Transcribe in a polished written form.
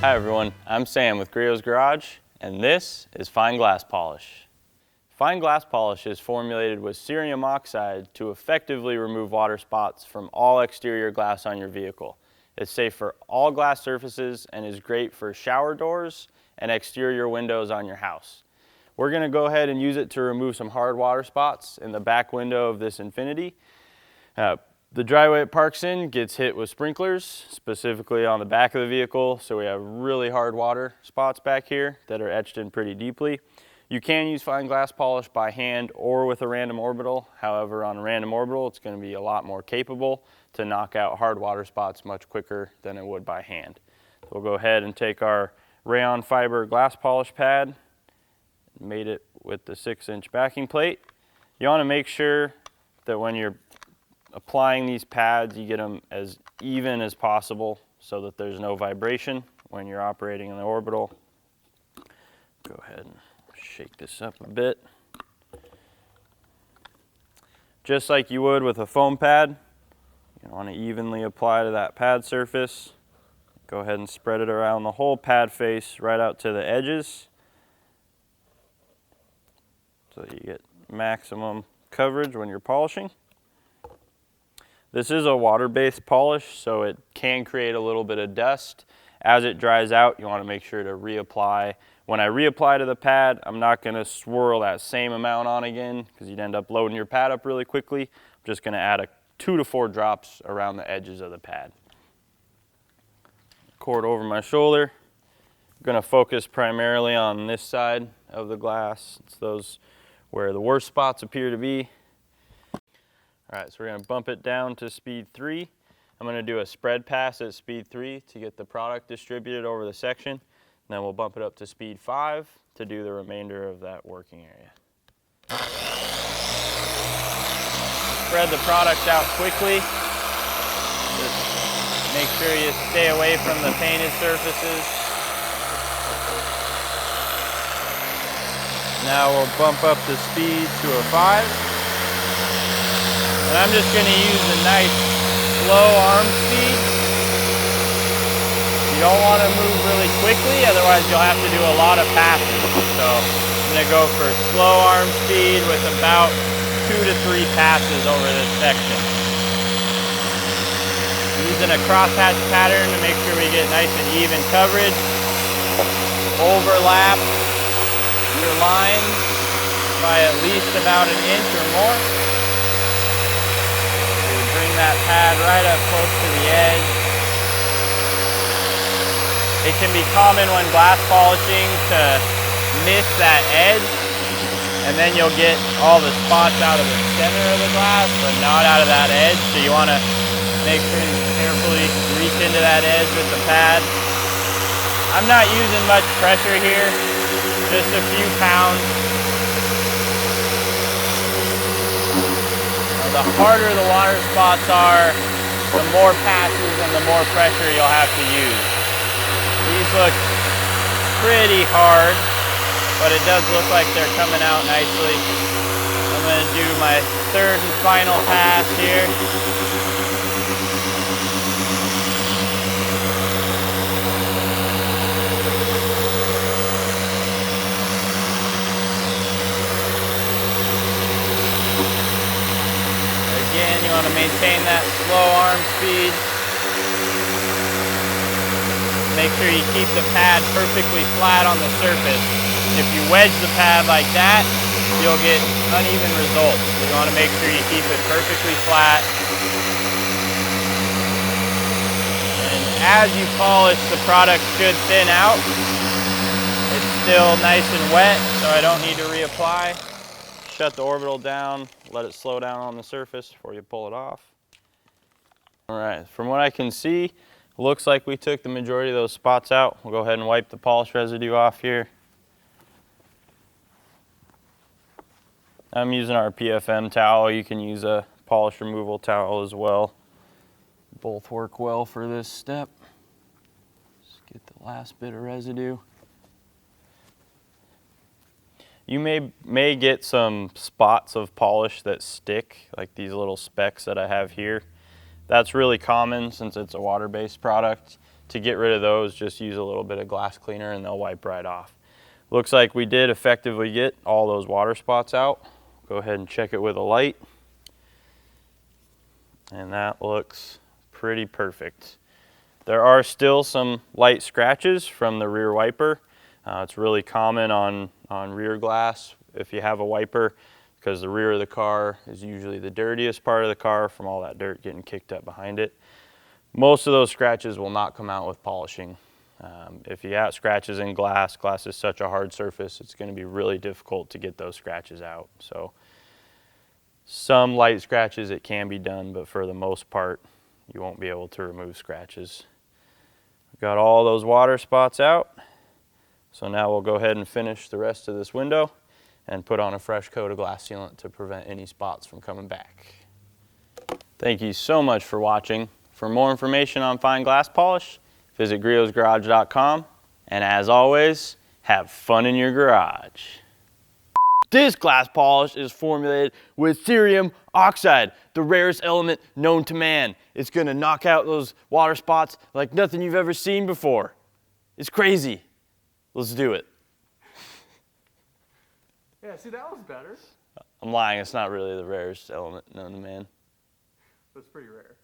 Hi everyone, I'm Sam with Griot's Garage, and this is Fine Glass Polish. Fine glass polish is formulated with cerium oxide to effectively remove water spots from all exterior glass on your vehicle. It's safe for all glass surfaces and is great for shower doors and exterior windows on your house. We're going to go ahead and use it to remove some hard water spots in the back window of this Infiniti. The driveway it parks in gets hit with sprinklers, specifically on the back of the vehicle, so we have really hard water spots back here that are etched in pretty deeply. You can use fine glass polish by hand or with a random orbital. However, on a random orbital, it's going to be a lot more capable to knock out hard water spots much quicker than it would by hand. So we'll go ahead and take our rayon fiber glass polish pad, made it with the 6-inch backing plate. You want to make sure that when you're applying these pads, you get them as even as possible so that there's no vibration when you're operating in the orbital. Go ahead and shake this up a bit. Just like you would with a foam pad, you want to evenly apply to that pad surface. Go ahead and spread it around the whole pad face right out to the edges so that you get maximum coverage when you're polishing. This is a water-based polish, so it can create a little bit of dust. As it dries out, you want to make sure to reapply. When I reapply to the pad, I'm not going to swirl that same amount on again because you'd end up loading your pad up really quickly. I'm just going to add 2 to 4 drops around the edges of the pad. Cord over my shoulder. I'm going to focus primarily on this side of the glass. It's those where the worst spots appear to be. All right, so we're going to bump it down to speed 3. I'm going to do a spread pass at speed 3 to get the product distributed over the section. And then we'll bump it up to speed 5 to do the remainder of that working area. Spread the product out quickly. Just make sure you stay away from the painted surfaces. Now we'll bump up the speed to a 5. And I'm just going to use a nice slow arm speed. You don't want to move really quickly, otherwise you'll have to do a lot of passes. So I'm going to go for slow arm speed with about 2 to 3 passes over this section. Using a crosshatch pattern to make sure we get nice and even coverage. Overlap your lines by at least about 1 inch or more. Bring that pad right up close to the edge. It can be common when glass polishing to miss that edge, and then you'll get all the spots out of the center of the glass, but not out of that edge. So you want to make sure you carefully reach into that edge with the pad. I'm not using much pressure here, just a few pounds. The harder the water spots are, the more passes and the more pressure you'll have to use. These look pretty hard, but it does look like they're coming out nicely. I'm going to do my 3rd and final pass here. Again, you want to maintain that slow arm speed. Make sure you keep the pad perfectly flat on the surface. If you wedge the pad like that, you'll get uneven results. So you want to make sure you keep it perfectly flat. And as you polish, the product should thin out. It's still nice and wet, so I don't need to reapply. Shut the orbital down, let it slow down on the surface before you pull it off. All right, from what I can see, looks like we took the majority of those spots out. We'll go ahead and wipe the polish residue off here. I'm using our PFM towel. You can use a polish removal towel as well. Both work well for this step. Just get the last bit of residue. You may get some spots of polish that stick, like these little specks that I have here. That's really common since it's a water-based product. to get rid of those, just use a little bit of glass cleaner and they'll wipe right off. Looks like we did effectively get all those water spots out. Go ahead and check it with a light. And that looks pretty perfect. There are still some light scratches from the rear wiper. It's really common on rear glass if you have a wiper, because the rear of the car is usually the dirtiest part of the car from all that dirt getting kicked up behind it. Most of those scratches will not come out with polishing. If you have scratches in glass, glass is such a hard surface, it's going to be really difficult to get those scratches out. So some light scratches it can be done, but for the most part you won't be able to remove scratches. We've got all those water spots out, so now we'll go ahead and finish the rest of this window and put on a fresh coat of glass sealant to prevent any spots from coming back. Thank you so much for watching. For more information on fine glass polish, visit griotsgarage.com, and as always, have fun in your garage. This glass polish is formulated with cerium oxide, the rarest element known to man. It's gonna knock out those water spots like nothing you've ever seen before. It's crazy. Let's do it. Yeah, see, that was better. I'm lying, it's not really the rarest element known to man. But it's pretty rare.